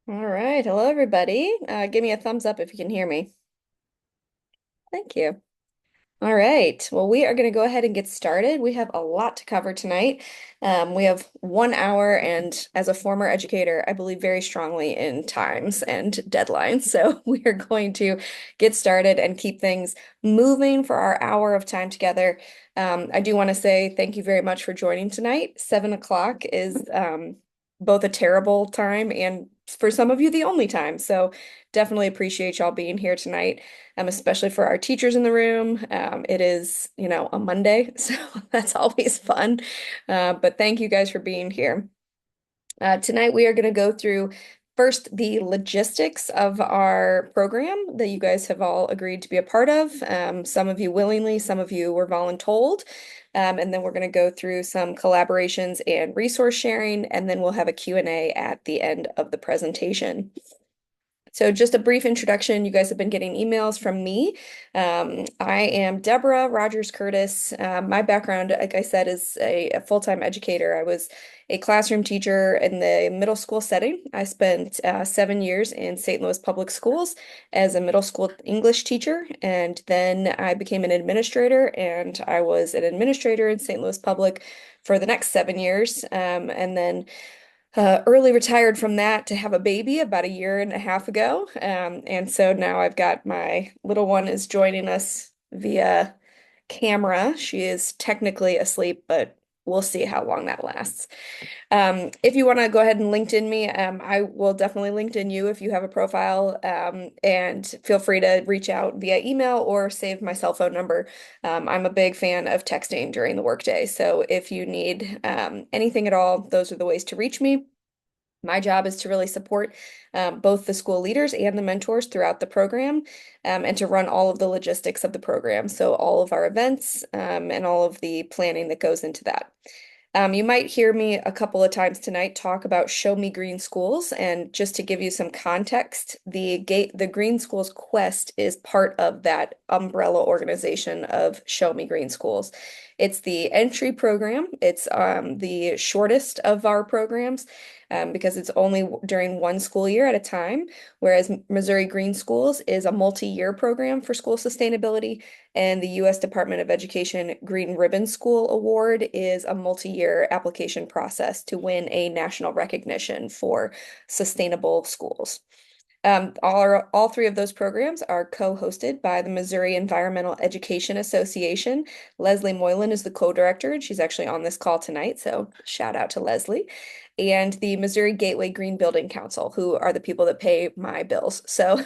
All right. Hello, everybody. Give me a thumbs up if you can hear me. Thank you. All right. Well, we are going to go ahead and get started. We have a lot to cover tonight. We have 1 hour, and as a former educator, I believe very strongly in times and deadlines. So we are going to get started and keep things moving for our hour of time together. I do want to say thank you very much for joining tonight. 7 o'clock is both a terrible time and for some of you the only time. So definitely appreciate y'all being here tonight, especially for our teachers in the room. It is, a Monday, so that's always fun. But thank you guys for being here. Tonight, we are going to go through first the logistics of our program that you guys have all agreed to be a part of. Some of you willingly, some of you were voluntold. And then we're going to go through some collaborations and resource sharing, and then we'll have a Q&A at the end of the presentation. So just a brief introduction. You guys have been getting emails from me. I am Deborah Rogers Curtis. My background, like I said, is a full-time educator. I was a classroom teacher in the middle school setting. I spent 7 years in St. Louis Public Schools as a middle school English teacher, and then I became an administrator, and I was an administrator in St. Louis Public for the next 7 years. And then early retired from that to have a baby about a year and a half ago. And so now I've got my little one is joining us via camera. She is technically asleep, but we'll see how long that lasts. If you want to go ahead and LinkedIn me, I will definitely LinkedIn you if you have a profile. And feel free to reach out via email or save my cell phone number. I'm a big fan of texting during the workday. So if you need anything at all, those are the ways to reach me. My job is to really support both the school leaders and the mentors throughout the program, and to run all of the logistics of the program. So all of our events, and all of the planning that goes into that. You might hear me a couple of times tonight talk about Show Me Green Schools, and just to give you some context, the Green Schools Quest is part of that umbrella organization of Show Me Green Schools. It's the entry program. It's the shortest of our programs, because it's only during one school year at a time, whereas Missouri Green Schools is a multi-year program for school sustainability, and the U.S. Department of Education Green Ribbon School Award is a multi-year application process to win a national recognition for sustainable schools. All three of those programs are co-hosted by the Missouri Environmental Education Association. Leslie Moylan is the co-director, and she's actually on this call tonight, so shout out to Leslie. And the Missouri Gateway Green Building Council, who are the people that pay my bills. So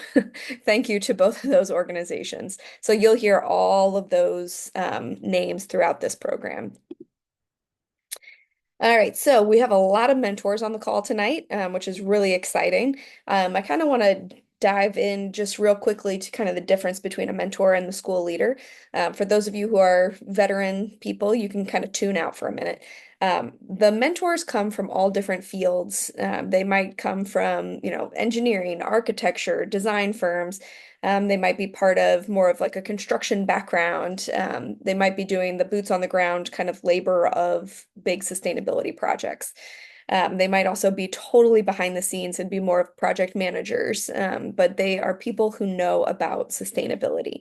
thank you to both of those organizations. So you'll hear all of those names throughout this program. All right, so we have a lot of mentors on the call tonight, which is really exciting. I kind of want to dive in just real quickly to kind of the difference between a mentor and the school leader. For those of you who are veteran people, you can kind of tune out for a minute. The mentors come from all different fields. They might come from, engineering, architecture, design firms. They might be part of more of like a construction background. They might be doing the boots on the ground kind of labor of big sustainability projects. They might also be totally behind the scenes and be more of project managers, but they are people who know about sustainability.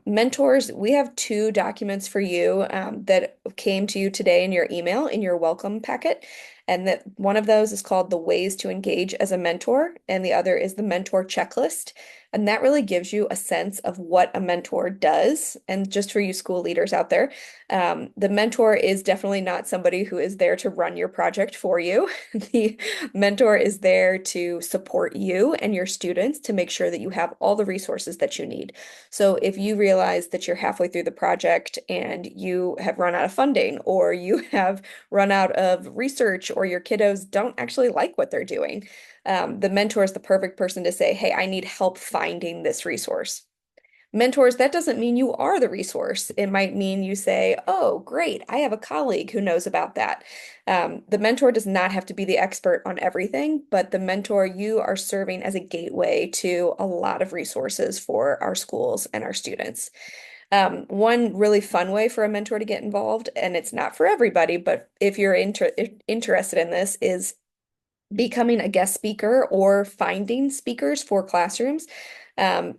Mentors, we have two documents for you that came to you today in your email, in your welcome packet. And that one of those is called the Ways to Engage as a Mentor, and the other is the Mentor Checklist. And that really gives you a sense of what a mentor does. And just for you school leaders out there, the mentor is definitely not somebody who is there to run your project for you. The mentor is there to support you and your students to make sure that you have all the resources that you need. So if you realize that you're halfway through the project and you have run out of funding, or you have run out of research, or your kiddos don't actually like what they're doing, the mentor is the perfect person to say, hey, I need help finding this resource. Mentors, that doesn't mean you are the resource. It might mean you say, oh, great, I have a colleague who knows about that. The mentor does not have to be the expert on everything, but the mentor, you are serving as a gateway to a lot of resources for our schools and our students. One really fun way for a mentor to get involved, and it's not for everybody, but if you're interested in this, is becoming a guest speaker or finding speakers for classrooms.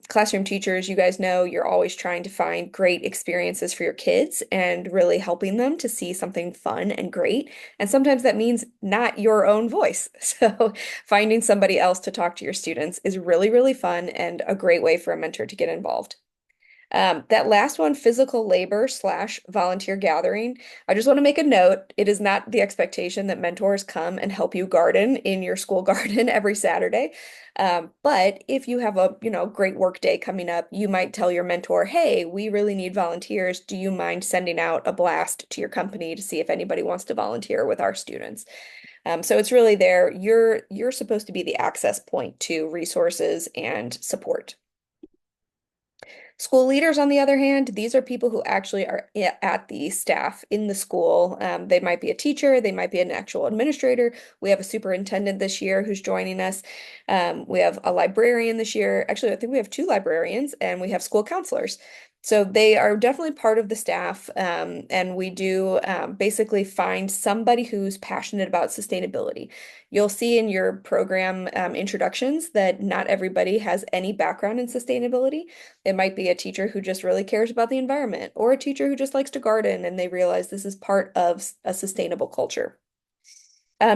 Classroom teachers, you guys know you're always trying to find great experiences for your kids and really helping them to see something fun and great. And sometimes that means not your own voice. So finding somebody else to talk to your students is really, really fun and a great way for a mentor to get involved. That last one, physical labor slash volunteer gathering. I just want to make a note. It is not the expectation that mentors come and help you garden in your school garden every Saturday. But if you have a, great work day coming up, you might tell your mentor, hey, we really need volunteers. Do you mind sending out a blast to your company to see if anybody wants to volunteer with our students? So it's really there. You're supposed to be the access point to resources and support. School leaders, on the other hand, these are people who actually are at the staff in the school. They might be a teacher, they might be an actual administrator. We have a superintendent this year who's joining us. We have a librarian this year. Actually, I think we have two librarians and we have school counselors. So they are definitely part of the staff, and we do basically find somebody who's passionate about sustainability. You'll see in your program introductions that not everybody has any background in sustainability. It might be a teacher who just really cares about the environment, or a teacher who just likes to garden and they realize this is part of a sustainable culture.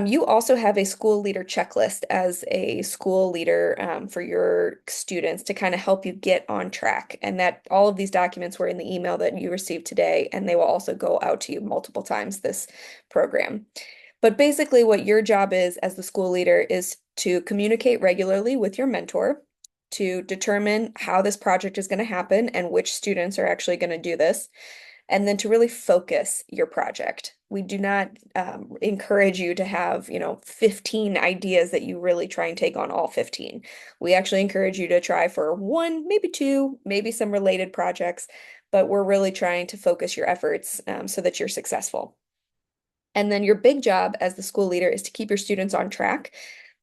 You also have a school leader checklist as a school leader for your students to kind of help you get on track. And that all of these documents were in the email that you received today, and they will also go out to you multiple times this program. But basically, what your job is as the school leader is to communicate regularly with your mentor to determine how this project is going to happen and which students are actually going to do this, and then to really focus your project. We do not encourage you to have, 15 ideas that you really try and take on all 15. We actually encourage you to try for one, maybe two, maybe some related projects, but we're really trying to focus your efforts so that you're successful. And then your big job as the school leader is to keep your students on track.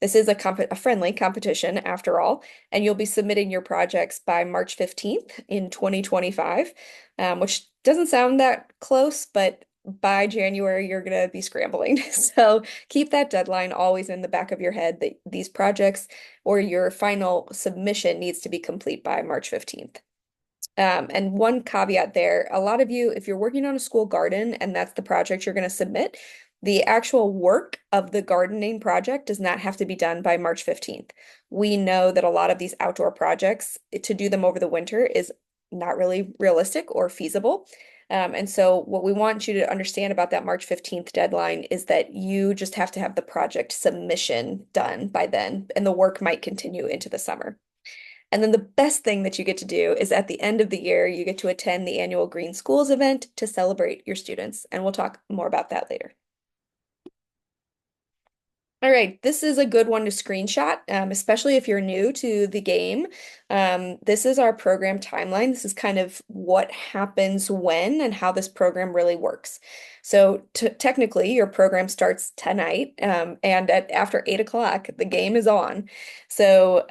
This is a friendly competition after all, and you'll be submitting your projects by March 15th in 2025, which doesn't sound that close, but by January, you're going to be scrambling. So keep that deadline always in the back of your head that these projects or your final submission needs to be complete by March 15th. And one caveat there, a lot of you, if you're working on a school garden and that's the project you're going to submit, the actual work of the gardening project does not have to be done by March 15th. We know that a lot of these outdoor projects, to do them over the winter is not really realistic or feasible. And so what we want you to understand about that March 15th deadline is that you just have to have the project submission done by then, and the work might continue into the summer. And then the best thing that you get to do is at the end of the year, you get to attend the annual Green Schools event to celebrate your students. And we'll talk more about that later. All right, this is a good one to screenshot, especially if you're new to the game. This is our program timeline. This is kind of what happens when and how this program really works. So technically, your program starts tonight, and after 8 o'clock, the game is on. So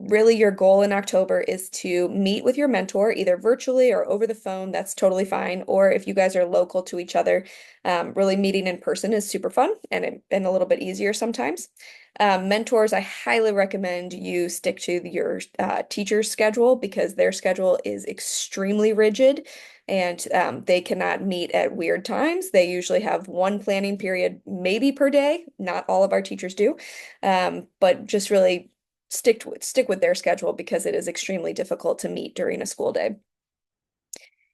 really, your goal in October is to meet with your mentor, either virtually or over the phone. That's totally fine. Or if you guys are local to each other, really meeting in person is super fun and a little bit easier sometimes. Mentors, I highly recommend you stick to your teacher's schedule because their schedule is extremely rigid and they cannot meet at weird times. They usually have one planning period, maybe per day. Not all of our teachers do, but just really stick with their schedule because it is extremely difficult to meet during a school day.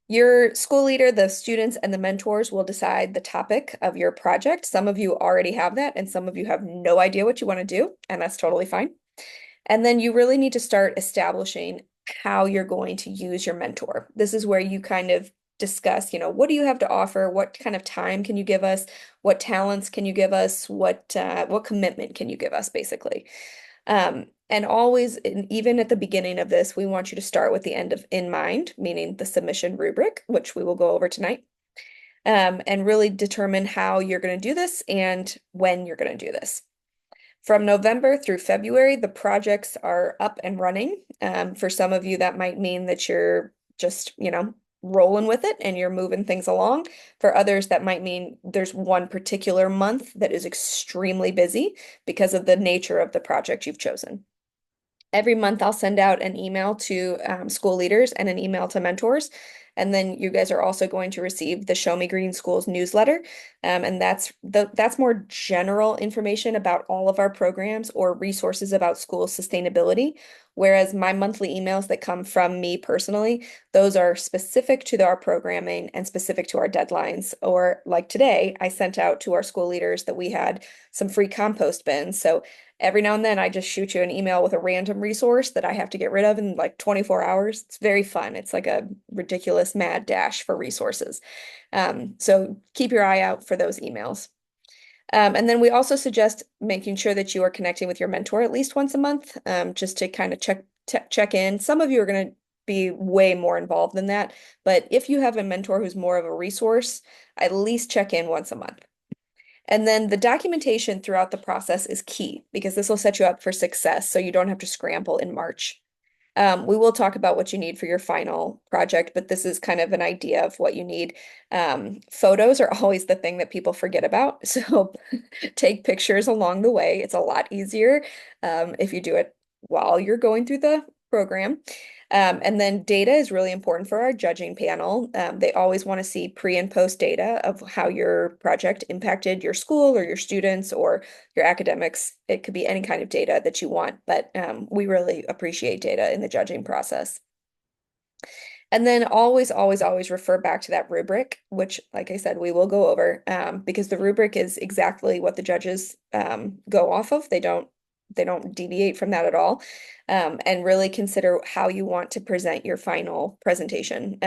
Your school leader, the students, and the mentors will decide the topic of your project. Some of you already have that, and some of you have no idea what you want to do, and that's totally fine. And then you really need to start establishing how you're going to use your mentor. This is where you kind of discuss, what do you have to offer? What kind of time can you give us? What talents can you give us? What commitment can you give us, basically? And always, even at the beginning of this, we want you to start with the end in mind, meaning the submission rubric, which we will go over tonight, and really determine how you're going to do this and when you're going to do this. From November through February, the projects are up and running. For some of you, that might mean that you're just, rolling with it and you're moving things along. For others, that might mean there's one particular month that is extremely busy because of the nature of the project you've chosen. Every month, I'll send out an email to school leaders and an email to mentors. And then you guys are also going to receive the Show Me Green Schools newsletter. And that's more general information about all of our programs or resources about school sustainability. Whereas my monthly emails that come from me personally, those are specific to our programming and specific to our deadlines. Or like today, I sent out to our school leaders that we had some free compost bins. So every now and then I just shoot you an email with a random resource that I have to get rid of in like 24 hours. It's very fun. It's like a ridiculous mad dash for resources. So keep your eye out for those emails. And then we also suggest making sure that you are connecting with your mentor at least once a month, just to kind of check in. Some of you are going to be way more involved than that, but if you have a mentor who's more of a resource, at least check in once a month. And then the documentation throughout the process is key because this will set you up for success so you don't have to scramble in March. We will talk about what you need for your final project, but this is kind of an idea of what you need. Photos are always the thing that people forget about. So take pictures along the way. It's a lot easier if you do it while you're going through the program. And then data is really important for our judging panel. They always want to see pre and post data of how your project impacted your school or your students or your academics. It could be any kind of data that you want, but we really appreciate data in the judging process. And then always, always, always refer back to that rubric, which, like I said, we will go over because the rubric is exactly what the judges go off of. They don't deviate from that at all. And really consider how you want to present your final presentation.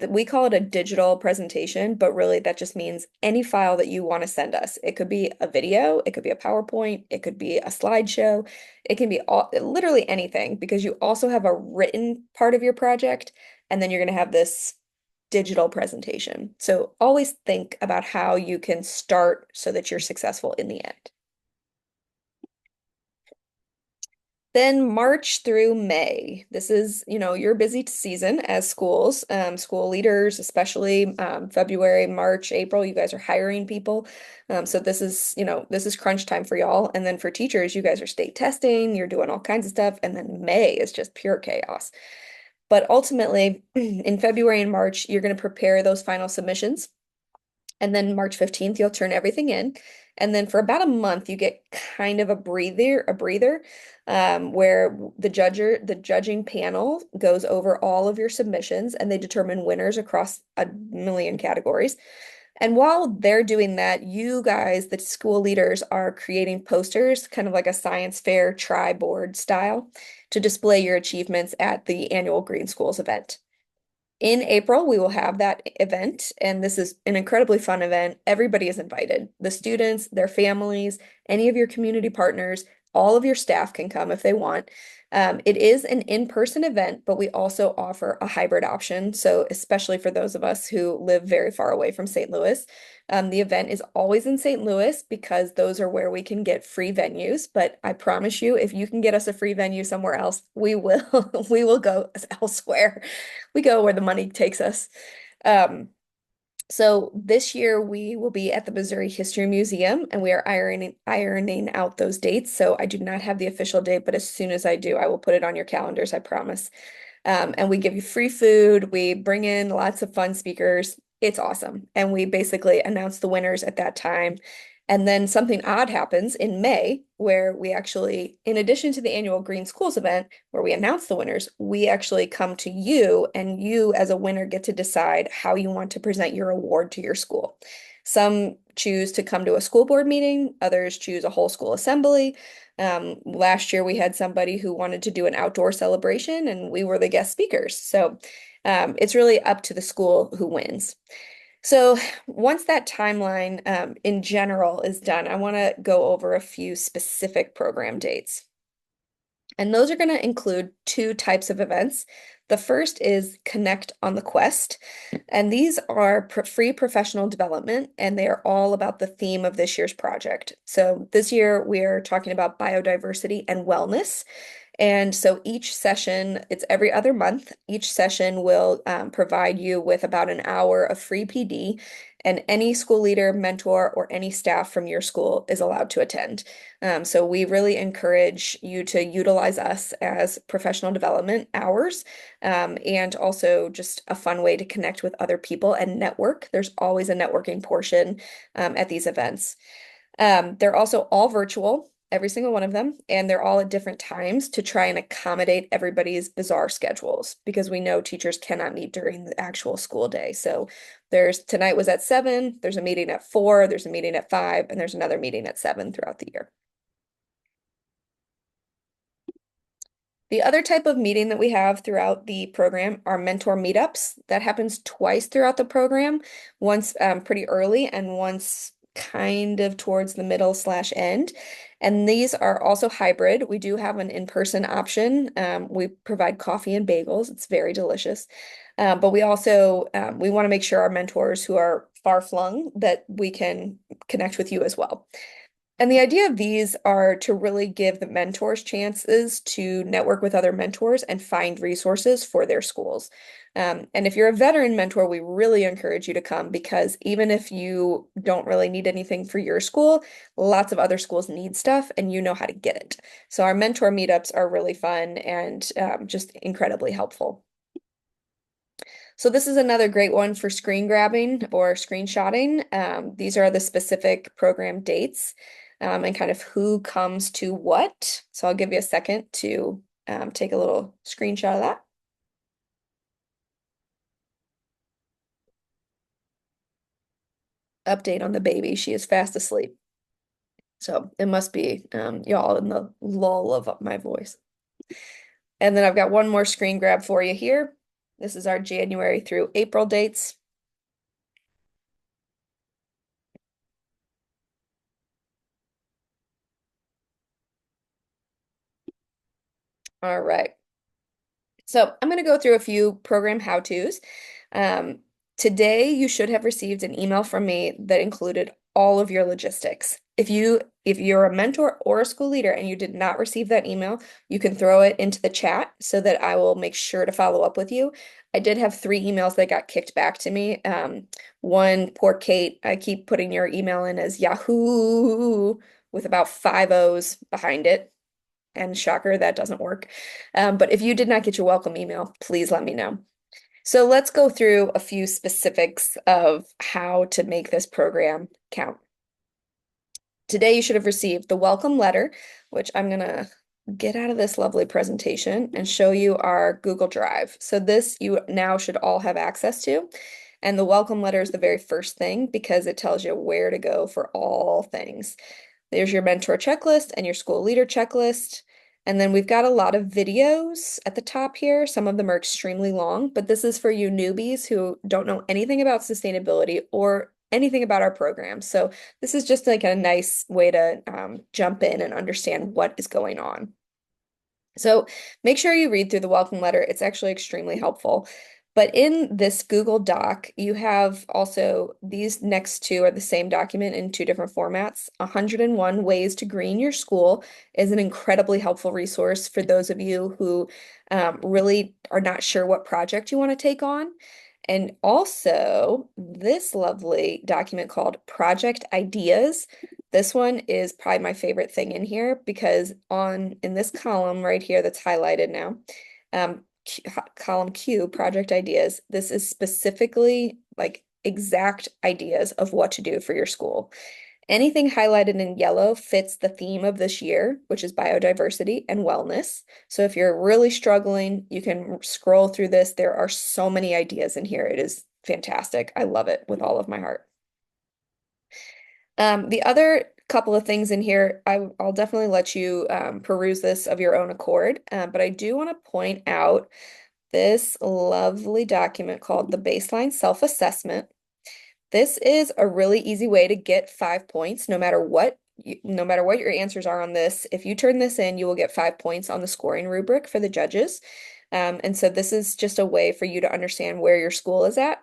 We call it a digital presentation, but really that just means any file that you want to send us. It could be a video, it could be a PowerPoint, it could be a slideshow, it can be literally anything because you also have a written part of your project, and then you're going to have this digital presentation. So always think about how you can start so that you're successful in the end. Then March through May. This is, your busy season as schools, school leaders, especially February, March, April, you guys are hiring people. So this is crunch time for y'all. And then for teachers, you guys are state testing, you're doing all kinds of stuff. And then May is just pure chaos. But ultimately, in February and March, you're going to prepare those final submissions. And then March 15th, you'll turn everything in. And then for about a month, you get kind of a breather, where the judging panel goes over all of your submissions and they determine winners across a million categories. And while they're doing that, you guys, the school leaders, are creating posters, kind of like a science fair tri-board style, to display your achievements at the annual Green Schools event. In April, we will have that event, and this is an incredibly fun event. Everybody is invited. The students, their families, any of your community partners, all of your staff can come if they want. It is an in-person event, but we also offer a hybrid option. So especially for those of us who live very far away from St. Louis, the event is always in St. Louis because those are where we can get free venues. But I promise you, if you can get us a free venue somewhere else, we will we will go elsewhere. We go where the money takes us. So this year we will be at the Missouri History Museum and we are ironing out those dates. So I do not have the official date, but as soon as I do, I will put it on your calendars, I promise. And we give you free food. We bring in lots of fun speakers. It's awesome. And we basically announce the winners at that time. And then something odd happens in May where we actually, in addition to the annual Green Schools event where we announce the winners, we actually come to you and you as a winner get to decide how you want to present your award to your school. Some choose to come to a school board meeting, others choose a whole school assembly. Last year we had somebody who wanted to do an outdoor celebration and we were the guest speakers. So it's really up to the school who wins. So once that timeline in general is done, I want to go over a few specific program dates. And those are going to include two types of events. The first is Connect on the Quest, and these are free professional development, and they are all about the theme of this year's project. So this year we are talking about biodiversity and wellness. And so each session, it's every other month. Each session will provide you with about an hour of free PD, and any school leader, mentor, or any staff from your school is allowed to attend. So we really encourage you to utilize us as professional development hours, and also just a fun way to connect with other people and network. There's always a networking portion at these events. They're also all virtual, every single one of them, and they're all at different times to try and accommodate everybody's bizarre schedules because we know teachers cannot meet during the actual school day. So there's tonight was at 7, there's a meeting at 4, there's a meeting at 5, and there's another meeting at 7 throughout the year. The other type of meeting that we have throughout the program are mentor meetups. That happens twice throughout the program, once pretty early and once kind of towards the middle slash end. And these are also hybrid. We do have an in-person option. We provide coffee and bagels. It's very delicious. But we also we want to make sure our mentors who are far flung that we can connect with you as well. And the idea of these are to really give the mentors chances to network with other mentors and find resources for their schools. And if you're a veteran mentor, we really encourage you to come because even if you don't really need anything for your school, lots of other schools need stuff and you know how to get it. So our mentor meetups are really fun and just incredibly helpful. So this is another great one for screen grabbing or screenshotting. These are the specific program dates and kind of who comes to what. So I'll give you a second to take a little screenshot of that. Update on the baby. She is fast asleep. So it must be y'all in the lull of my voice. And then I've got one more screen grab for you here. This is our January through April dates. All right. So I'm going to go through a few program how-tos. Um, Today, you should have received an email from me that included all of your logistics. If you're a mentor or a school leader and you did not receive that email, you can throw it into the chat so that I will make sure to follow up with you. I did have 3 emails that got kicked back to me. One, poor Kate, I keep putting your email in as Yahoo with about 5 O's behind it. And shocker, that doesn't work. But if you did not get your welcome email, please let me know. So let's go through a few specifics of how to make this program count. Today, you should have received the welcome letter, which I'm going to get out of this lovely presentation and show you our Google Drive. So this you now should all have access to. And the welcome letter is the very first thing because it tells you where to go for all things. There's your mentor checklist and your school leader checklist. And then we've got a lot of videos at the top here. Some of them are extremely long, but this is for you newbies who don't know anything about sustainability or anything about our program. So this is just like a nice way to jump in and understand what is going on. So make sure you read through the welcome letter. It's actually extremely helpful. But in this Google Doc, you have also these next two are the same document in 2 different formats. 101 Ways to Green Your School is an incredibly helpful resource for those of you who really are not sure what project you want to take on. And also this lovely document called Project Ideas. This one is probably my favorite thing in here because in this column right here that's highlighted now, column Q, project ideas, this is specifically like exact ideas of what to do for your school. Anything highlighted in yellow fits the theme of this year, which is biodiversity and wellness. So if you're really struggling, you can scroll through this. There are so many ideas in here. It is fantastic. I love it with all of my heart. The other couple of things in here, I'll definitely let you peruse this of your own accord, but I do want to point out this lovely document called the Baseline Self-Assessment. This is a really easy way to get 5 points, no matter what your answers are on this. If you turn this in, you will get 5 points on the scoring rubric for the judges. And so this is just a way for you to understand where your school is at.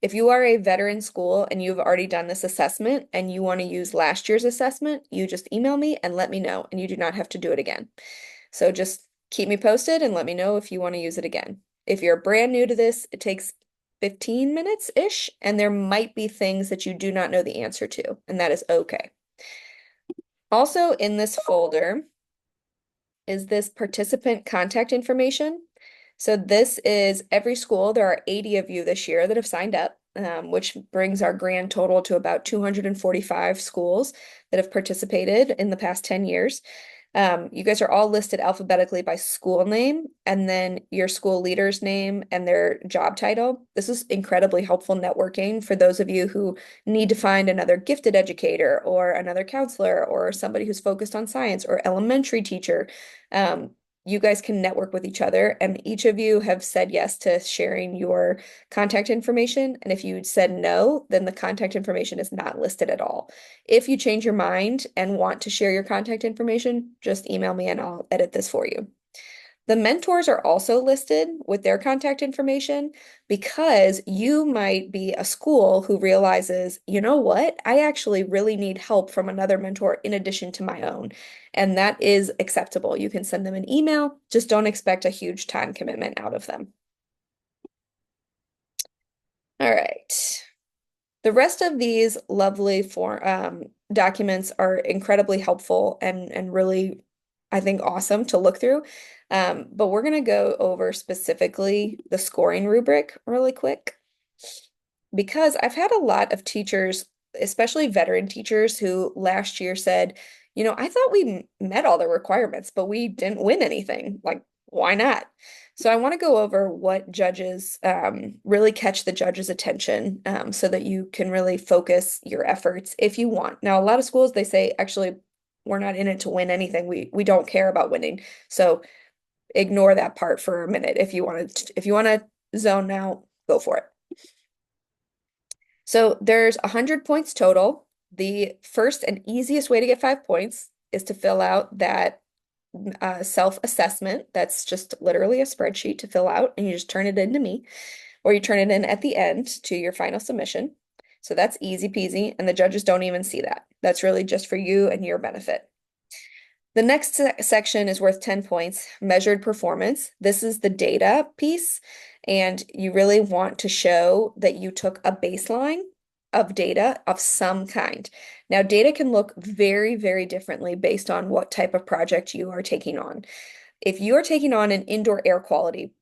If you are a veteran school and you've already done this assessment and you want to use last year's assessment, you just email me and let me know, and you do not have to do it again. So just Keep me posted and let me know if you want to use it again. If you're brand new to this, it takes 15 minutes-ish, and there might be things that you do not know the answer to, and that is okay. Also in this folder is this participant contact information. So this is every school. There are 80 of you this year that have signed up, which brings our grand total to about 245 schools that have participated in the past 10 years. You guys are all listed alphabetically by school name and then your school leader's name and their job title. This is incredibly helpful networking for those of you who need to find another gifted educator or another counselor or somebody who's focused on science or elementary teacher. You guys can network with each other, and each of you have said yes to sharing your contact information. And if you said no, then the contact information is not listed at all. If you change your mind and want to share your contact information, just email me and I'll edit this for you. The mentors are also listed with their contact information because you might be a school who realizes, you know what, I actually really need help from another mentor in addition to my own. And that is acceptable. You can send them an email, just don't expect a huge time commitment out of them. All right. The rest of these lovely documents are incredibly helpful and really, I think, awesome to look through. But we're going to go over specifically the scoring rubric really quick because I've had a lot of teachers, especially veteran teachers, who last year said, you know, I thought we met all the requirements, but we didn't win anything. Like, why not? So I want to go over what judges really catch the judge's attention so that you can really focus your efforts if you want. Now, a lot of schools, they say, actually, we're not in it to win anything. We don't care about winning. So ignore that part for a minute. If you want to zone out, go for it. So there's 100 points total. The first and easiest way to get 5 points is to fill out that self-assessment. That's just literally a spreadsheet to fill out, and you just turn it in to me, or you turn it in at the end to your final submission. So that's easy peasy, and the judges don't even see that. That's really just for you and your benefit. The next section is worth 10 points, measured performance. This is the data piece, and you really want to show that you took a baseline of data of some kind. Now, data can look very, very differently based on what type of project you are taking on. If you are taking on an indoor air quality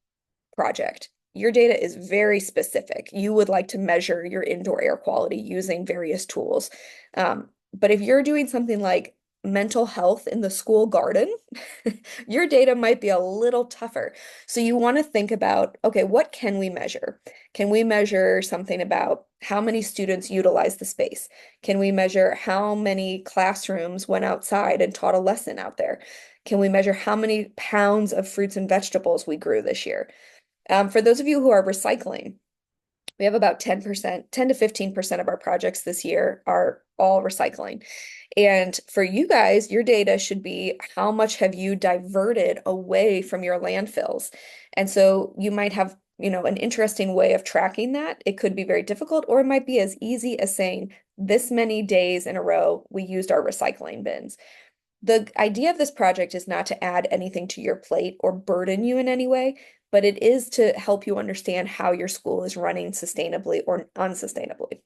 project, your data is very specific. You would like to measure your indoor air quality using various tools. But if you're doing something like mental health in the school garden, your data might be a little tougher. So you want to think about, okay, what can we measure? Can we measure something about how many students utilize the space? Can we measure how many classrooms went outside and taught a lesson out there? Can we measure how many pounds of fruits and vegetables we grew this year? For those of you who are recycling, we have about 10%, 10 to 15% of our projects this year are all recycling. And for you guys, your data should be how much have you diverted away from your landfills? And so you might have, you know, an interesting way of tracking that. It could be very difficult, or it might be as easy as saying this many days in a row we used our recycling bins. The idea of this project is not to add anything to your plate or burden you in any way, but it is to help you understand how your school is running sustainably or unsustainably.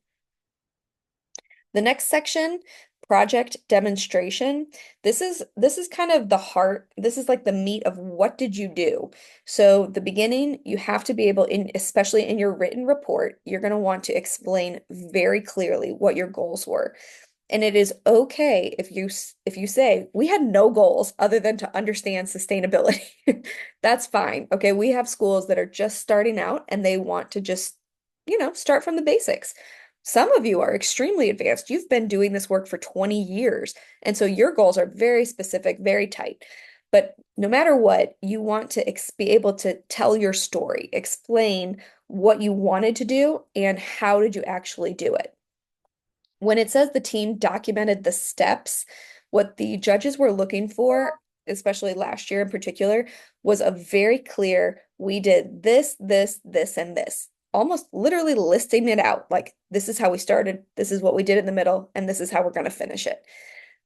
The next section, project demonstration. This is kind of the heart. This is like the meat of what did you do? So the beginning, you have to be able especially in your written report, you're going to want to explain very clearly what your goals were. And it is okay if you say we had no goals other than to understand sustainability. That's fine. Okay, we have schools that are just starting out and they want to just, you know, start from the basics. Some of you are extremely advanced. You've been doing this work for 20 years. And so your goals are very specific, very tight. But no matter what, you want to be able to tell your story, explain what you wanted to do and how did you actually do it. When it says the team documented the steps, what the judges were looking for, especially last year in particular, was a very clear, we did this, this, this, and this. Almost literally listing it out. Like, this is how we started, this is what we did in the middle, and this is how we're going to finish it.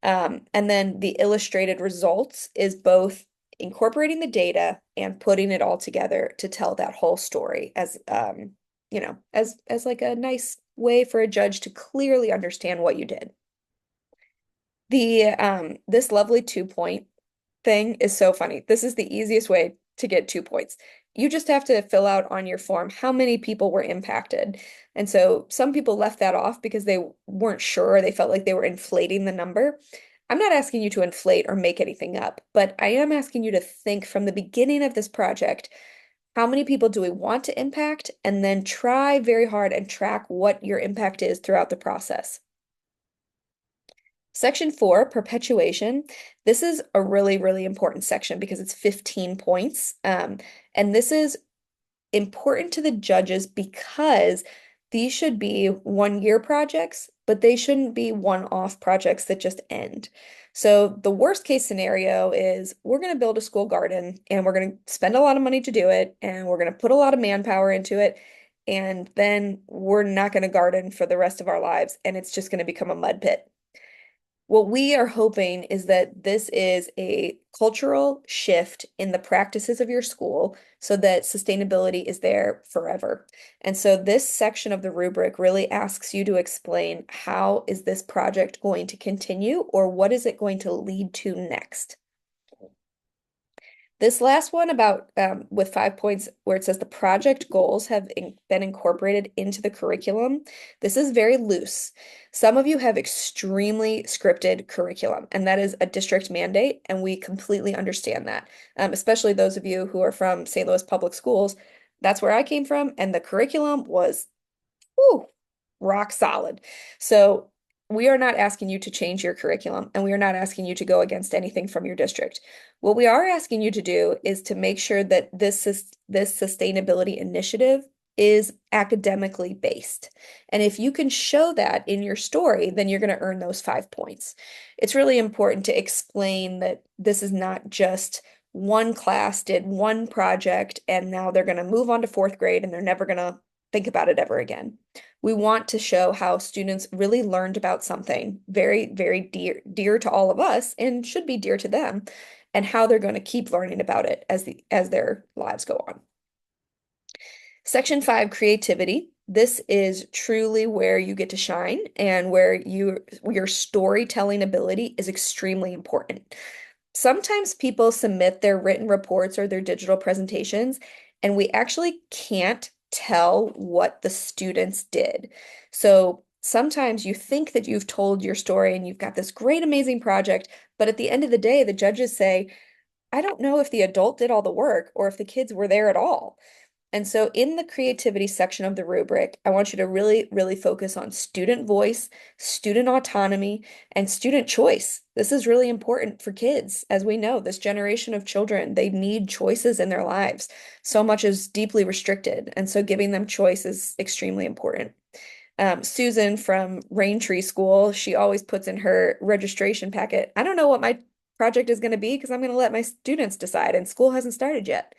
And then the illustrated results is both incorporating the data and putting it all together to tell that whole story as as like a nice way for a judge to clearly understand what you did. The this lovely 2 point thing is so funny. This is the easiest way to get 2 points. You just have to fill out on your form how many people were impacted. And so some people left that off because they weren't sure. They felt like they were inflating the number. I'm not asking you to inflate or make anything up, but I am asking you to think from the beginning of this project, how many people do we want to impact? And then try very hard and track what your impact is throughout the process. Section 4, perpetuation. This is a really, really important section because it's 15 points. And this is important to the judges because these should be 1 year projects, but they shouldn't be one-off projects that just end. So the worst case scenario is we're going to build a school garden and we're going to spend a lot of money to do it and we're going to put a lot of manpower into it. And then we're not going to garden for the rest of our lives and it's just going to become a mud pit. What we are hoping is that this is a cultural shift in the practices of your school so that sustainability is there forever. And so this section of the rubric really asks you to explain how is this project going to continue or what is it going to lead to next? This last one about with 5 points where it says the project goals have been incorporated into the curriculum. This is very loose. Some of you have extremely scripted curriculum, and that is a district mandate, and we completely understand that. Especially those of you who are from St. Louis Public Schools. That's where I came from, and the curriculum was whew, rock solid. So we are not asking you to change your curriculum and we are not asking you to go against anything from your district. What we are asking you to do is to make sure that this sustainability initiative is academically based. And if you can show that in your story, then you're going to earn those 5 points. It's really important to explain that this is not just one class did one project and now they're going to move on to fourth grade and they're never going to think about it ever again. We want to show how students really learned about something very, very dear to all of us and should be dear to them, and how they're going to keep learning about it as their lives go on. Section 5, creativity. This is truly where you get to shine and where your storytelling ability is extremely important. Sometimes people submit their written reports or their digital presentations, and we actually can't tell what the students did. So sometimes you think that you've told your story and you've got this great, amazing project, but at the end of the day, the judges say, I don't know if the adult did all the work or if the kids were there at all. And so in the creativity section of the rubric, I want you to really, really focus on student voice, student autonomy, and student choice. This is really important for kids. As we know, this generation of children, they need choices in their lives. So much is deeply restricted. And so giving them choice is extremely important. Susan from Rain Tree School, she always puts in her registration packet, I don't know what my project is going to be because I'm going to let my students decide and school hasn't started yet.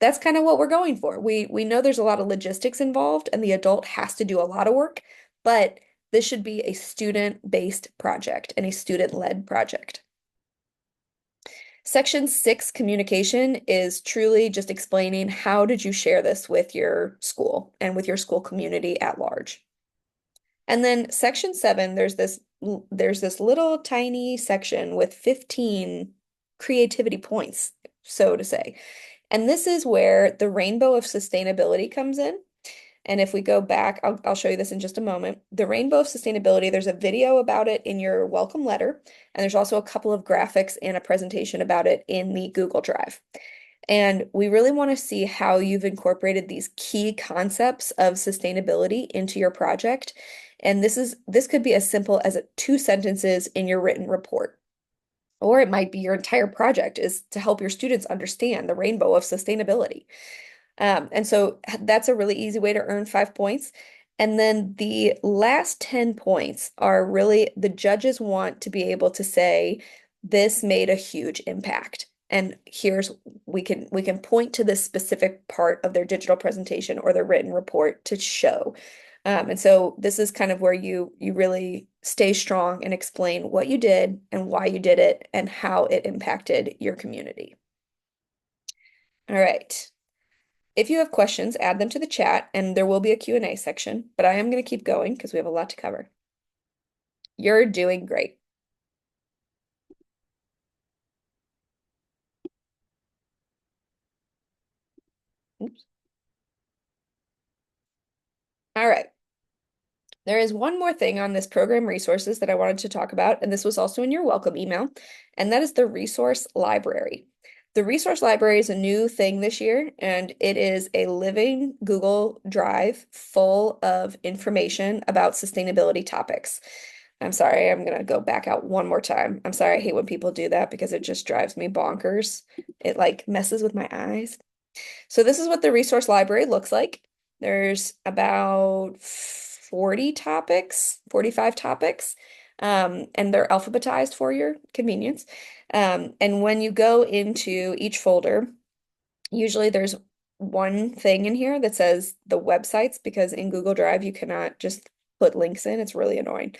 That's kind of what we're going for. We know there's a lot of logistics involved and the adult has to do a lot of work, but this should be a student-based project and a student-led project. Section 6, communication, is truly just explaining how did you share this with your school and with your school community at large. And then section 7, there's this little tiny section with 15 creativity points, so to say. And this is where the rainbow of sustainability comes in. And if we go back, I'll show you this in just a moment. The rainbow of sustainability, there's a video about it in your welcome letter. And there's also a couple of graphics and a presentation about it in the Google Drive. And we really want to see how you've incorporated these key concepts of sustainability into your project. And this could be as simple as 2 sentences in your written report. Or it might be your entire project is to help your students understand the rainbow of sustainability. And so that's a really easy way to earn 5 points. And then the last 10 points are really the judges want to be able to say, this made a huge impact. And here's we can point to this specific part of their digital presentation or their written report to show. And so this is kind of where you really stay strong and explain what you did and why you did it and how it impacted your community. All right. If you have questions, add them to the chat and there will be a Q&A section, but I am going to keep going because we have a lot to cover. You're doing great. Oops. All right. There is one more thing on this program resources that I wanted to talk about, and this was also in your welcome email, and that is the resource library. The resource library is a new thing this year, and it is a living Google Drive full of information about sustainability topics. I'm sorry, I'm gonna go back out one more time. I'm sorry, I hate when people do that because it just drives me bonkers. It like messes with my eyes. So this is what the resource library looks like. There's about 40 topics, 45 topics, and they're alphabetized for your convenience. And when you go into each folder, usually there's one thing in here that says the websites because in Google Drive you cannot just put links in. It's really annoying.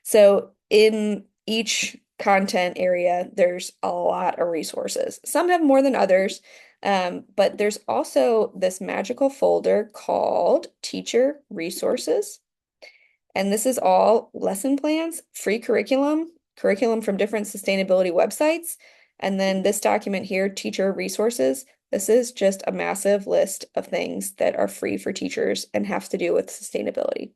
So in each content area, there's a lot of resources. Some have more than others, but there's also this magical folder called Teacher Resources. And this is all lesson plans, free curriculum, curriculum from different sustainability websites. And then this document here, Teacher Resources, this is just a massive list of things that are free for teachers and have to do with sustainability.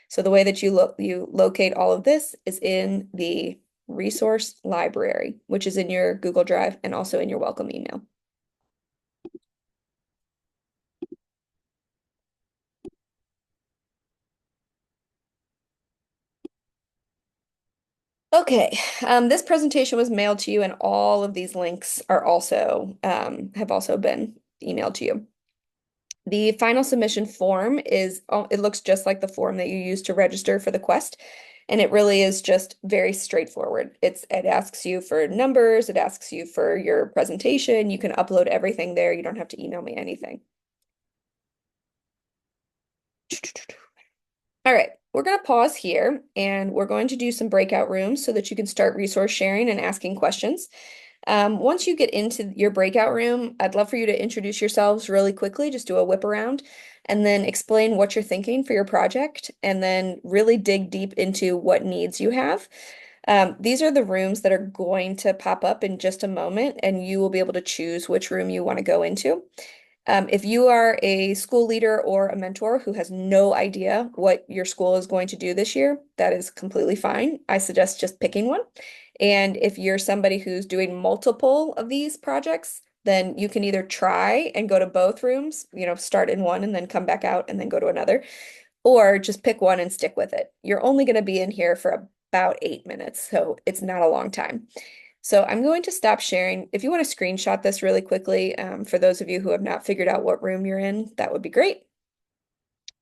So the way that you locate all of this is in the resource library, which is in your Google Drive and also in your welcome email. Okay, this presentation was mailed to you, and all of these links are also have also been emailed to you. The final submission form is, it looks just like the form that you use to register for the quest. And it really is just very straightforward. It asks you for numbers, it asks you for your presentation. You can upload everything there. You don't have to email me anything. All right, we're going to pause here and we're going to do some breakout rooms so that you can start resource sharing and asking questions. Once you get into your breakout room, I'd love for you to introduce yourselves really quickly, just do a whip around, and then explain what you're thinking for your project, and then really dig deep into what needs you have. These are the rooms that are going to pop up in just a moment, and you will be able to choose which room you want to go into. If you are a school leader or a mentor who has no idea what your school is going to do this year, that is completely fine. I suggest just picking one. And if you're somebody who's doing multiple of these projects, then you can either try and go to both rooms, start in one and then come back out and then go to another, or just pick one and stick with it. You're only going to be in here for about 8 minutes, so it's not a long time. So I'm going to stop sharing. If you want to screenshot this really quickly, for those of you who have not figured out what room you're in, that would be great.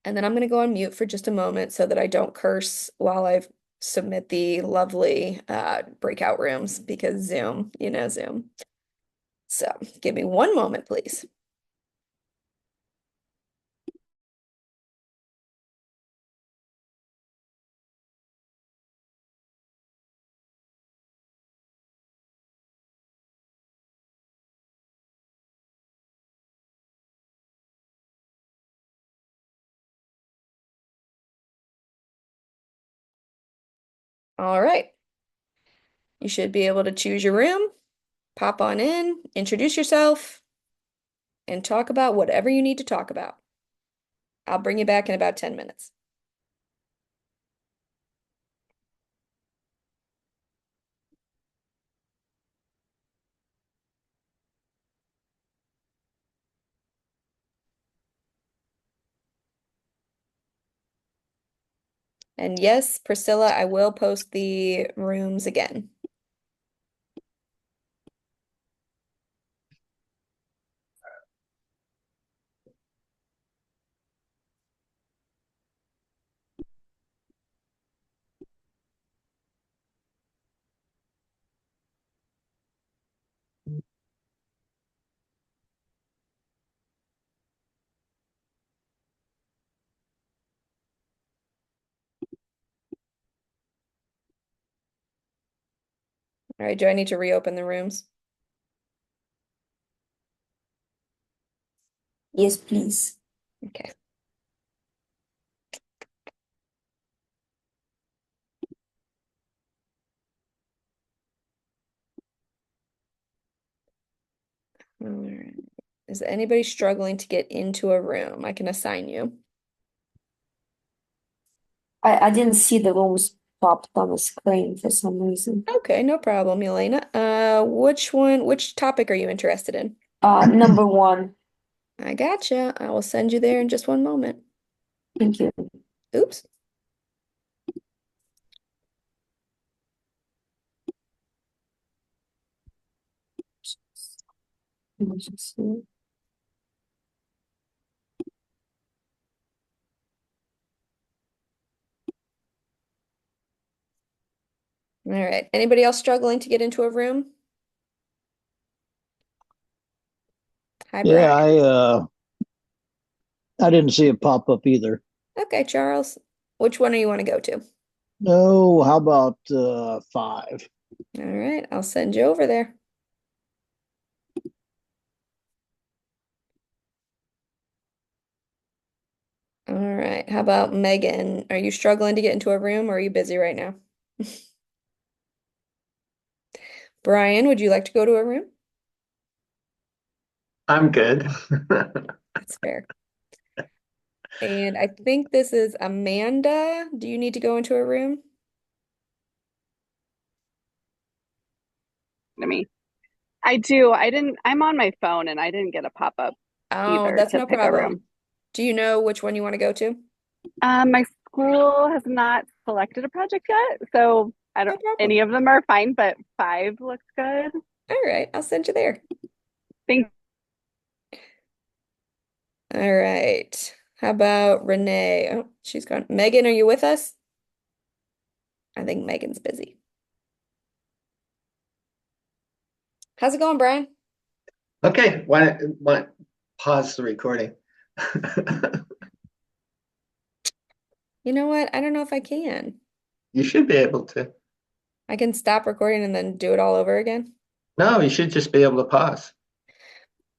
And then I'm going to go on mute for just a moment so that I don't curse while I submit the lovely breakout rooms because Zoom, Zoom. So give me one moment, please. All right. You should be able to choose your room, pop on in, introduce yourself, and talk about whatever you need to talk about. I'll bring you back in about 10 minutes. And yes, Priscilla, I will post the rooms again. All right, do I need to reopen the rooms? Yes, please. Okay. All right. Is anybody struggling to get into a room? I can assign you. I didn't see the rooms popped on the screen for some reason. Okay, no problem, Elena. Which topic are you interested in? Number one. I gotcha. I will send you there in just one moment. Thank you. Oops. All right. Anybody else struggling to get into a room? Hi, Yeah, Brian. I didn't see it pop up either. Okay, Charles. Which one do you want to go to? No, how about five? All right, I'll send you over there. All right. How about Megan? Are you struggling to get into a room or are you busy right now? Brian, would you like to go to a room? I'm good. That's fair. And I think this is Amanda. Do you need to go into a room? To me. I do. I'm on my phone and I didn't get a pop-up Oh, either that's to no pick a problem. room. Do you know which one you want to go to? My school has not selected a project yet, so I No don't, problem. any of them are fine, but five looks good. All right, I'll send you there. Thank All right. How about Renee? Oh, she's gone. Megan, are you with us? I think Megan's busy. How's it going, Brian? Okay, why pause the recording? You know what? I don't know if I can. You should be able to. I can stop recording and then do it all over again. No, you should just be able to pause.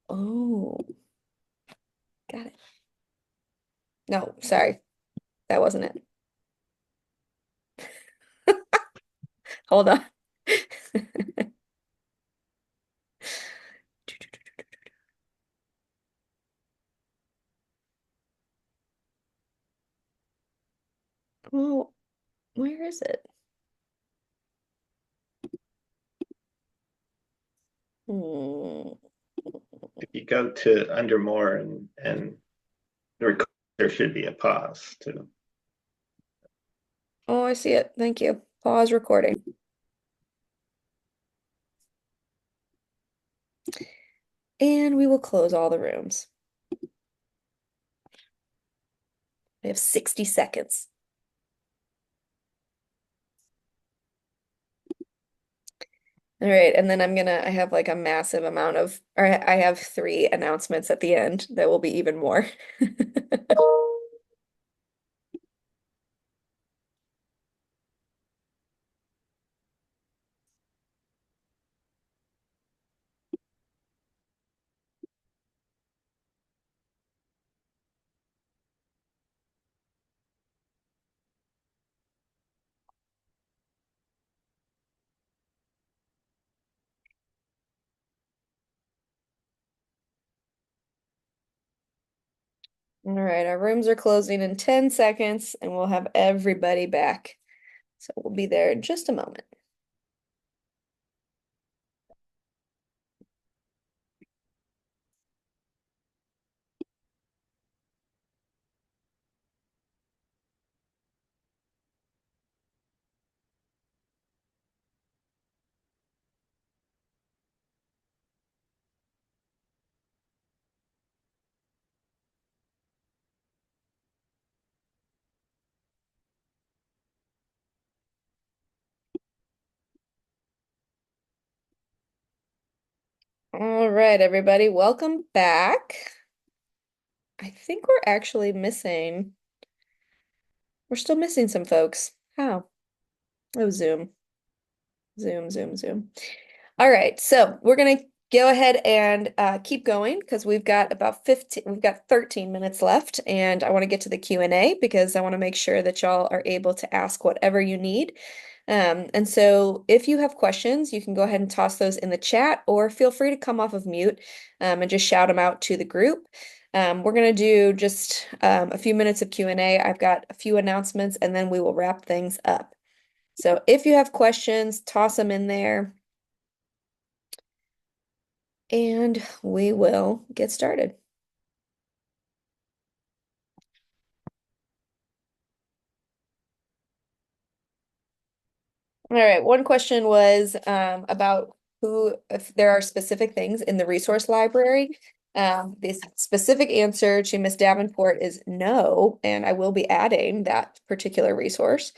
Oh, got it. No, sorry. That wasn't it. Hold on. Oh, where is it? Hmm. If you go to under more and record, there should be a pause too. Oh, I see it. Thank you. Pause recording. And we will close all the rooms. We have 60 seconds. All right, and then I have like a massive amount of, or I have three announcements at the end that will be even more. All right, our rooms are closing in 10 seconds and we'll have everybody back. So we'll be there in just a moment. All right, everybody, welcome back. I think we're actually we're still missing some folks. How? Oh, Zoom. Zoom, Zoom, Zoom. All right, so we're gonna go ahead and keep going because we've got 13 minutes left, and I want to get to the Q&A because I want to make sure that y'all are able to ask whatever you need. And so if you have questions, you can go ahead and toss those in the chat, or feel free to come off of mute and just shout them out to the group. We're going to do just a few minutes of Q&A. I've got a few announcements, and then we will wrap things up. So if you have questions, toss them in there, and we will get started. All right, one question was about if there are specific things in the resource library. The specific answer to Miss Davenport is no, and I will be adding that particular resource.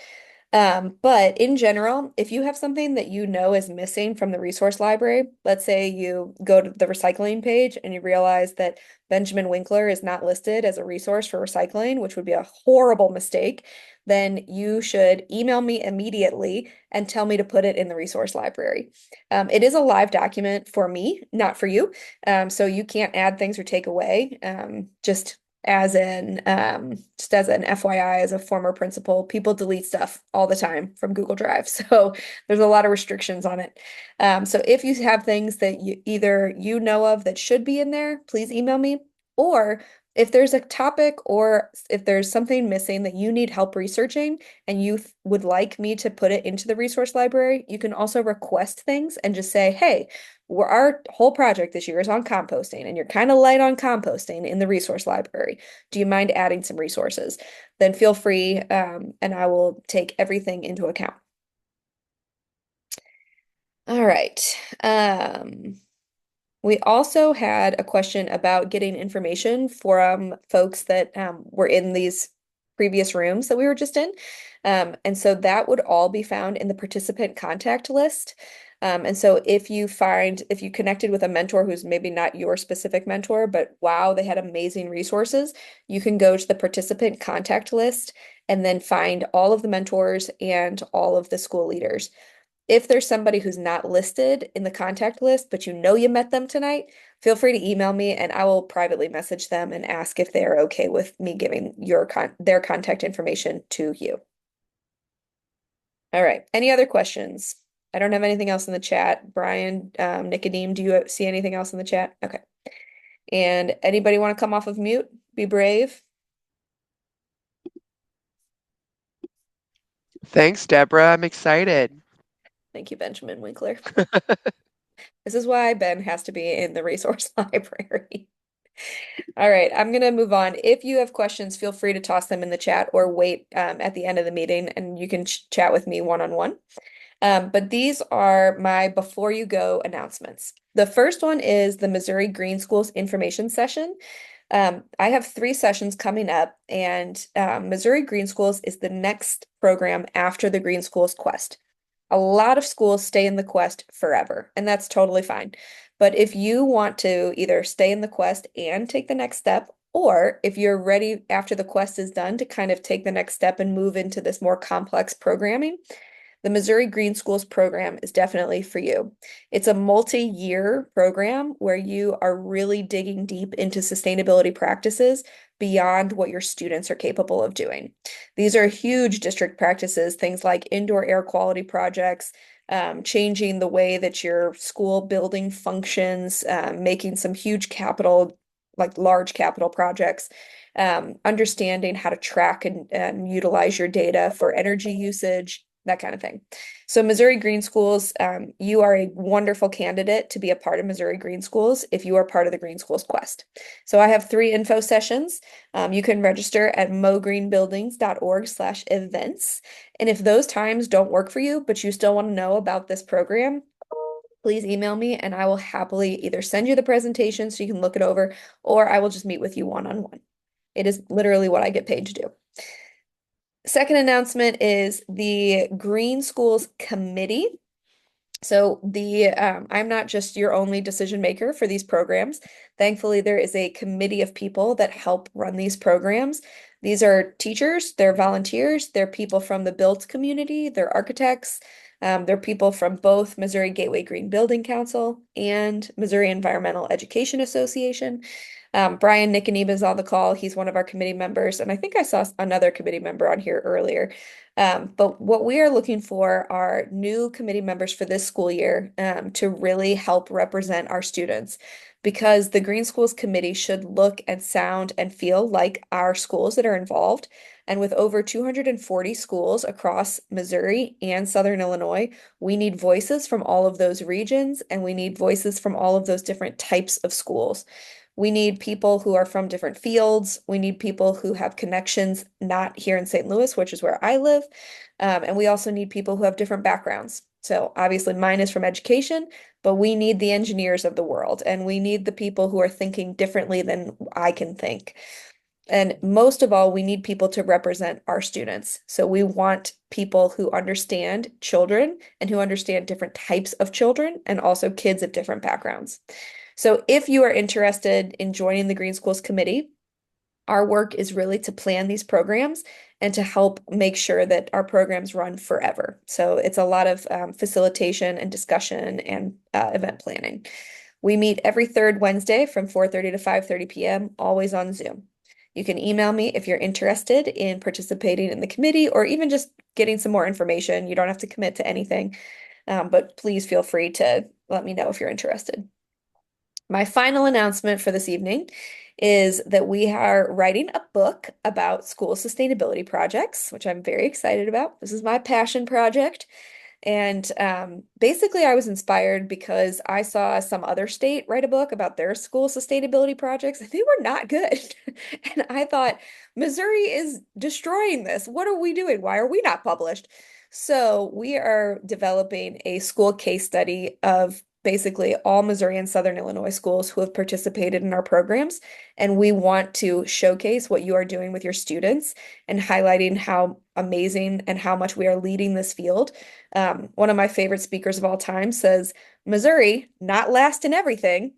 But in general, if you have something that you know is missing from the resource library, let's say you go to the recycling page and you realize that Benjamin Winkler is not listed as a resource for recycling, which would be a horrible mistake, then you should email me immediately and tell me to put it in the resource library. It is a live document for me, not for you. So you can't add things or take away. Just as an FYI, as a former principal, people delete stuff all the time from Google Drive. So there's a lot of restrictions on it. So if you have things that you know of that should be in there, please email me. Or if there's a topic or if there's something missing that you need help researching and you would like me to put it into the resource library, you can also request things and just say, hey, our whole project this year is on composting, and you're kind of light on composting in the resource library. Do you mind adding some resources? Then feel free, and I will take everything into account. All right. We also had a question about getting information from folks that were in these previous rooms that we were just in. And so that would all be found in the participant contact list. And so if you connected with a mentor who's maybe not your specific mentor, but wow, they had amazing resources, you can go to the participant contact list and then find all of the mentors and all of the school leaders. If there's somebody who's not listed in the contact list, but you know you met them tonight, feel free to email me and I will privately message them and ask if they're okay with me giving their contact information to you. All right. Any other questions? I don't have anything else in the chat. Brian, Nicodeme, do you see anything else in the chat? Okay. And anybody want to come off of mute? Be brave. Thanks, Deborah. I'm excited. Thank you, Benjamin Winkler. This is why Ben has to be in the resource library. All right, I'm going to move on. If you have questions, feel free to toss them in the chat or wait at the end of the meeting and you can chat with me one-on-one. But these are my before you go announcements. The first one is the Missouri Green Schools information session. I have 3 sessions coming up, and Missouri Green Schools is the next program after the Green Schools Quest. A lot of schools stay in the Quest forever, and that's totally fine. But if you want to either stay in the Quest and take the next step, or if you're ready after the Quest is done to kind of take the next step and move into this more complex programming, the Missouri Green Schools program is definitely for you. It's a multi-year program where you are really digging deep into sustainability practices beyond what your students are capable of doing. These are huge district practices, things like indoor air quality projects, changing the way that your school building functions, making some huge capital, like large capital projects, understanding how to track and utilize your data for energy usage, that kind of thing. So Missouri Green Schools, you are a wonderful candidate to be a part of Missouri Green Schools if you are part of the Green Schools Quest. So I have 3 info sessions. You can register at mogreenbuildings.org/events. And if those times don't work for you, but you still want to know about this program, please email me and I will happily either send you the presentation so you can look it over, or I will just meet with you one-on-one. It is literally what I get paid to do. Second announcement is the Green Schools Committee. So I'm not just your only decision maker for these programs. Thankfully, there is a committee of people that help run these programs. These are teachers, they're volunteers, they're people from the built community, they're architects, They're people from both Missouri Gateway Green Building Council and Missouri Environmental Education Association. Brian Niconeba is on the call. He's one of our committee members, and I think I saw another committee member on here earlier. But what we are looking for are new committee members for this school year to really help represent our students, because the Green Schools Committee should look and sound and feel like our schools that are involved. And with over 240 schools across Missouri and Southern Illinois, we need voices from all of those regions, and we need voices from all of those different types of schools. We need people who are from different fields. We need people who have connections not here in St. Louis, which is where I live. And we also need people who have different backgrounds. So obviously mine is from education, but we need the engineers of the world, and we need the people who are thinking differently than I can think. And most of all, we need people to represent our students. So we want people who understand children and who understand different types of children and also kids of different backgrounds. So if you are interested in joining the Green Schools Committee, our work is really to plan these programs and to help make sure that our programs run forever. So it's a lot of facilitation and discussion and event planning. We meet every third Wednesday from 4:30 to 5:30 p.m., always on Zoom. You can email me if you're interested in participating in the committee or even just getting some more information. You don't have to commit to anything, but please feel free to let me know if you're interested. My final announcement for this evening is that we are writing a book about school sustainability projects, which I'm very excited about. This is my passion project. And basically, I was inspired because I saw some other state write a book about their school sustainability projects, and they were not good. And I thought, Missouri is destroying this. What are we doing? Why are we not published? So we are developing a school case study of basically all Missouri and Southern Illinois schools who have participated in our programs. And we want to showcase what you are doing with your students and highlighting how amazing and how much we are leading this field. One of my favorite speakers of all time says, Missouri, not last in everything.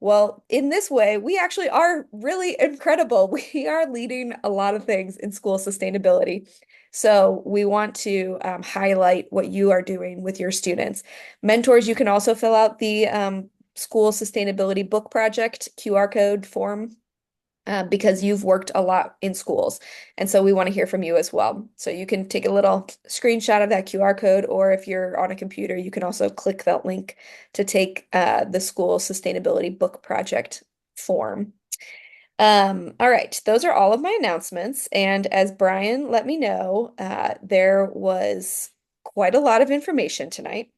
Well, in this way, we actually are really incredible. We are leading a lot of things in school sustainability. So we want to highlight what you are doing with your students. Mentors, you can also fill out the school sustainability book project QR code form because you've worked a lot in schools. And so we want to hear from you as well. So you can take a little screenshot of that QR code, or if you're on a computer, you can also click that link to take the school sustainability book project form. All right, those are all of my announcements. And as Brian let me know, there was quite a lot of information tonight,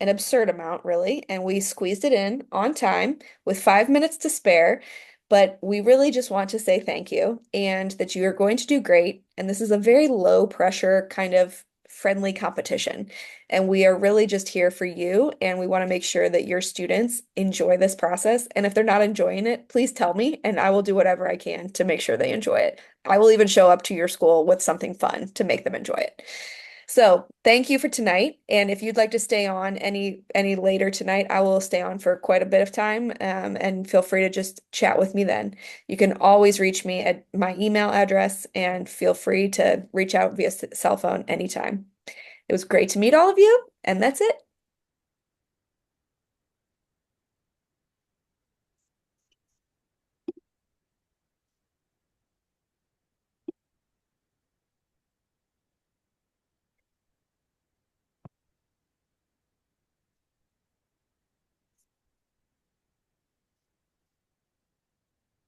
an absurd amount, really, and we squeezed it in on time with 5 minutes to spare. But we really just want to say thank you and that you are going to do great. And this is a very low pressure kind of friendly competition. And we are really just here for you. And we want to make sure that your students enjoy this process. And if they're not enjoying it, please tell me, and I will do whatever I can to make sure they enjoy it. I will even show up to your school with something fun to make them enjoy it. So thank you for tonight. And if you'd like to stay on any later tonight, I will stay on for quite a bit of time. And feel free to just chat with me then. You can always reach me at my email address, and feel free to reach out via cell phone anytime. It was great to meet all of you, and that's it.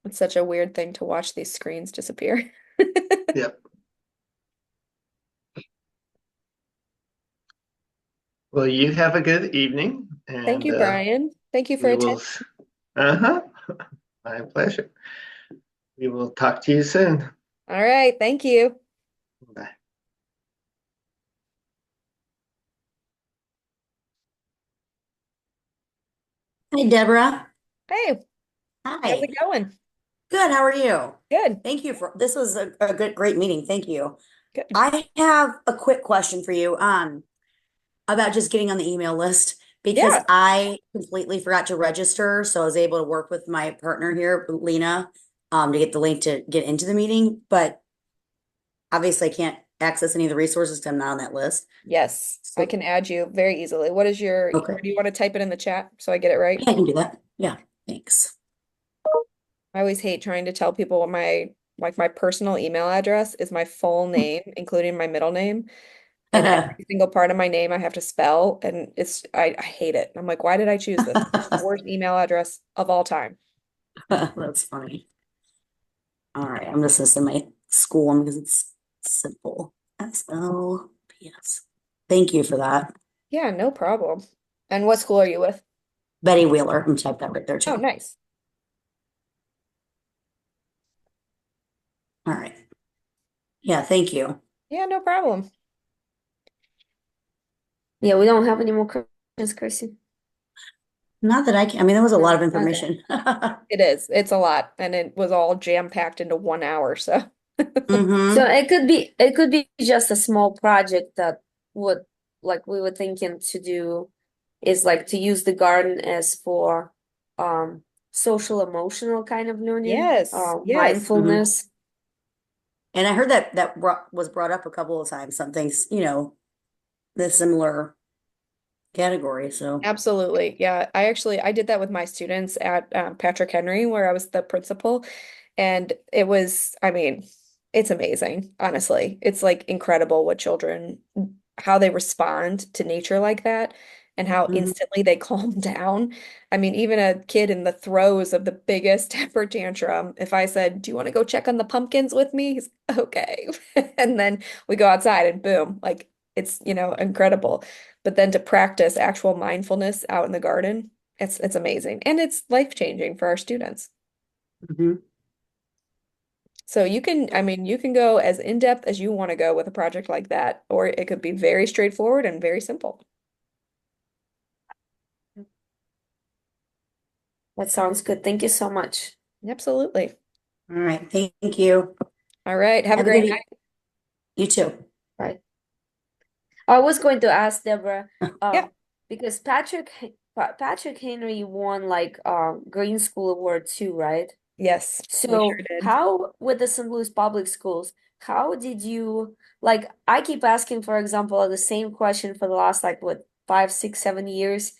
It's such a weird thing to watch these screens disappear. Yep. Well, you have a good evening, Thank you, and Brian. Thank you for we will. attending. Uh-huh. My pleasure. We will talk to you soon. All right, thank you. Bye. Hey, Deborah. Hey, how's it Hi. going? Good. How are you? Good, Thank you for this was a good, great meeting. Thank you. good. I have a quick question for you, about just getting on the email list because Yeah. I completely forgot to register. So I was able to work with my partner here, Lena, to get the link to get into the meeting, but obviously I can't access any of the resources 'cause I'm not on that list. Yes, I So, can add you very easily. What is your, okay. do you want to type it in the chat so I get it right? Yeah, I can do that. Yeah, thanks. I always hate trying to tell people what my personal email address is my full name, including my middle name. And every single part of my name I have to spell, and I hate it. I'm like, why did I choose this? It's the worst email address of all time. That's funny. All right, I'm just gonna send my school one because it's simple. SLPS. Thank you for that. Yeah, no problem. And what school are you with? Betty Wheeler. I'm gonna type that right there Oh, too. nice. All right. Yeah, thank you. Yeah, no problem. Yeah, we don't have any more questions, Chrissy. Not that I can, I mean, that was a lot of Okay. information. It is. It's a lot, and it was all jam-packed into 1 hour, so. So Mm-hmm. it could be just a small project that would like we were thinking to do is like to use the garden as for social emotional kind of learning, Yes, yes. mindfulness. And I heard that was brought up a couple of times, some things, the similar category. So, Absolutely. Yeah. I did that with my students at Patrick Henry, where I was the principal. And it was, I mean, it's amazing, honestly. It's like incredible what children, how they respond to nature like that and how mhm. instantly they calm down. I mean, even a kid in the throes of the biggest temper tantrum, if I said, "Do you want to go check on the pumpkins with me?" He's okay. And then we go outside and boom, like it's, incredible. But then to practice actual mindfulness out in the garden, it's amazing. And it's life-changing for our students. Mhm. So I mean, you can go as in-depth as you want to go with a project like that, or it could be very straightforward and very simple. That sounds good. Thank you so much. Absolutely. All right. Thank you. All right. Have a Have a great good night. You too. Right. I was going to ask Deborah, Yeah. because Patrick Henry won like Green School Award too, right? Yes, we So sure did. how with the St. Louis Public Schools, how did you like I keep asking, for example, the same question for the last like what 5, 6, 7 years.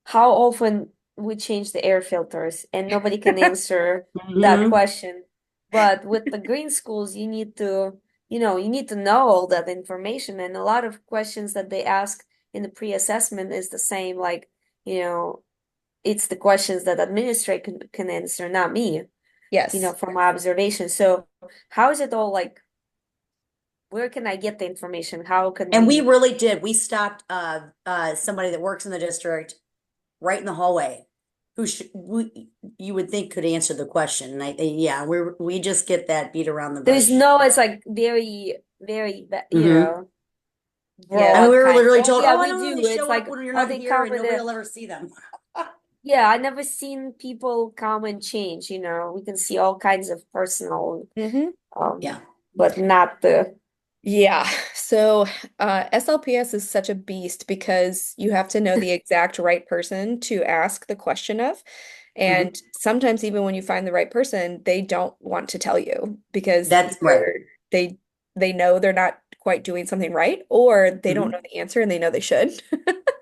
How often we change the air filters and nobody can answer that Mhm. question. But with the green schools, you need to know all that information. And a lot of questions that they ask in the pre-assessment is the same, like, it's the questions that administrator can answer, not me, Yes. from my observation. So how is it all like, where can I get the information? How can And we we really did. We stopped somebody that works in the district right in the hallway you would think could answer the question. And yeah, we just get that beat around the there's bush. no, it's like very, very, Mhm. Yeah. And we broad were kind. literally Oh told, yeah, "Oh, I we don't know. do. They It's show up like, when you're oh, not they here, come and with nobody the will ever see them." yeah, I never seen people come and change, we can see all kinds of personal Hmm. Yeah. but not the Yeah. So SLPS is such a beast because you have to know the exact right person to ask the question of. Mhm. And sometimes even when you find the right person, they don't want to tell you because That's right. either they know they're not quite doing something right, or they don't know Mhm. the answer and they know they should.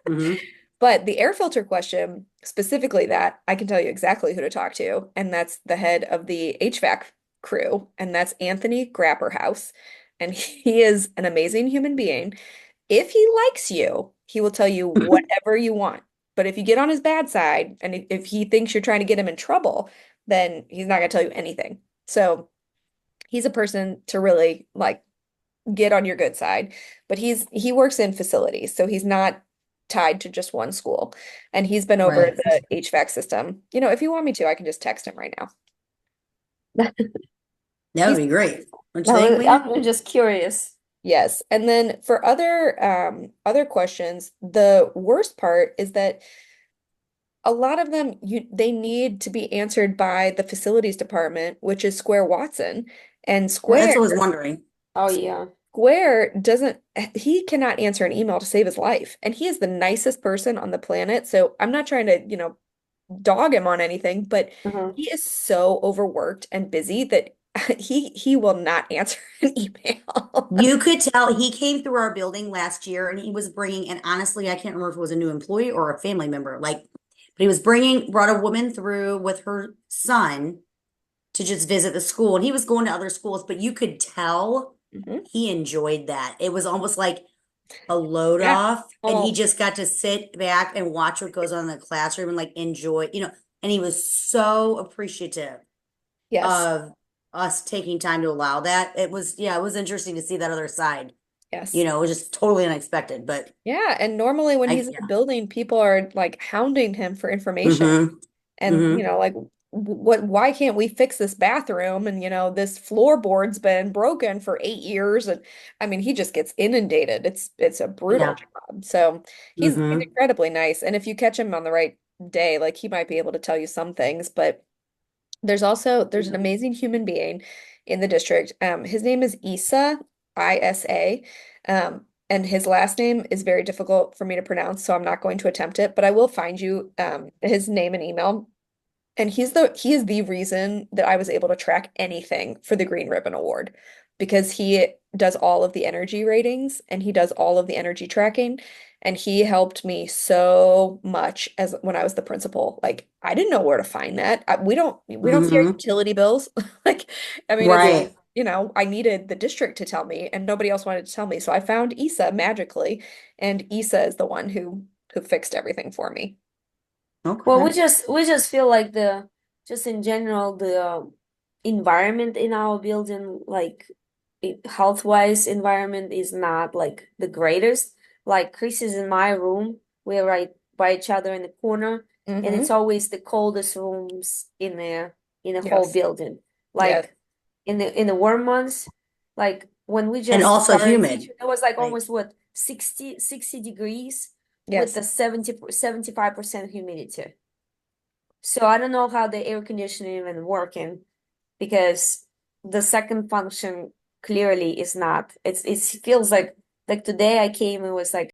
Mhm. But the air filter question, specifically that, I can tell you exactly who to talk to, and that's the head of the HVAC crew, and that's Anthony Grapperhouse. And he is an amazing human being. If he likes you, he will tell you whatever you want. But if you get on his bad side and if he thinks you're trying to get him in trouble, then he's not going to tell you anything. So he's a person to really like get on your good side. But he works in facilities, so he's not tied to just one school. And he's been over Right. the HVAC system. If you want me to, I can just text him right now. That would He's be great. Don't you think, Lena? I'm just curious. Yes. And then for other questions, the worst part is that a lot of them they need to be answered by the facilities department, which is Square Watson. And That's what I was wondering. Oh yeah. Square doesn't he cannot answer an email to save his life. And he is the nicest person on the planet. So I'm not trying to, dog him on anything, but Uh-huh. he is so overworked and busy that he will not answer an email. You could tell he came through our building last year and he was bringing, and honestly, I can't remember if it was a new employee or a family member, like, but he was brought a woman through with her son to just visit the school. And he was going to other schools, but you could tell Mhm. he enjoyed that. It was almost like a load Yeah. off, and he Oh, just got to sit back and watch what goes on in the classroom and like enjoy, and he was so appreciative yes. of us taking time to allow that. It was interesting to see that other side. Yes. It was just totally unexpected, but Yeah, and normally when he's in yeah. the building, people are like hounding him for information. Mm-hmm. And, Mm-hmm. like, why can't we fix this bathroom? And, this floorboard's been broken for 8 years. And I mean, he just gets inundated. It's a brutal Yeah. job. So he's Mm-hmm. incredibly nice. And if you catch him on the right day, like he might be able to tell you some things, but there's an amazing human being in the district. His name is Isa, Isa. And his last name is very difficult for me to pronounce, so I'm not going to attempt it, but I will find you his name and email. And he is the reason that I was able to track anything for the Green Ribbon Award because he does all of the energy ratings and he does all of the energy tracking. And he helped me so much as when I was the principal. Like I didn't know where to find that. We don't see our Mm-hmm. utility bills. Like I mean Right. I needed the district to tell me and nobody else wanted to tell me. So I found Issa magically and Issa is the one who fixed everything for me. Well, Okay. we just feel like just in general the environment in our building, like health-wise environment is not like the greatest. Like Chris is in my room, we're right by each other in the corner, and it's Hmm. always the coldest rooms in the whole Yes. building. Yes. Like in the warm months, like when we And just also started humid. teaching, it was like Right. almost what 60 degrees with Yes. the 75% humidity. So I don't know how the air conditioning even working because the second function clearly is not. It feels like today I came and was like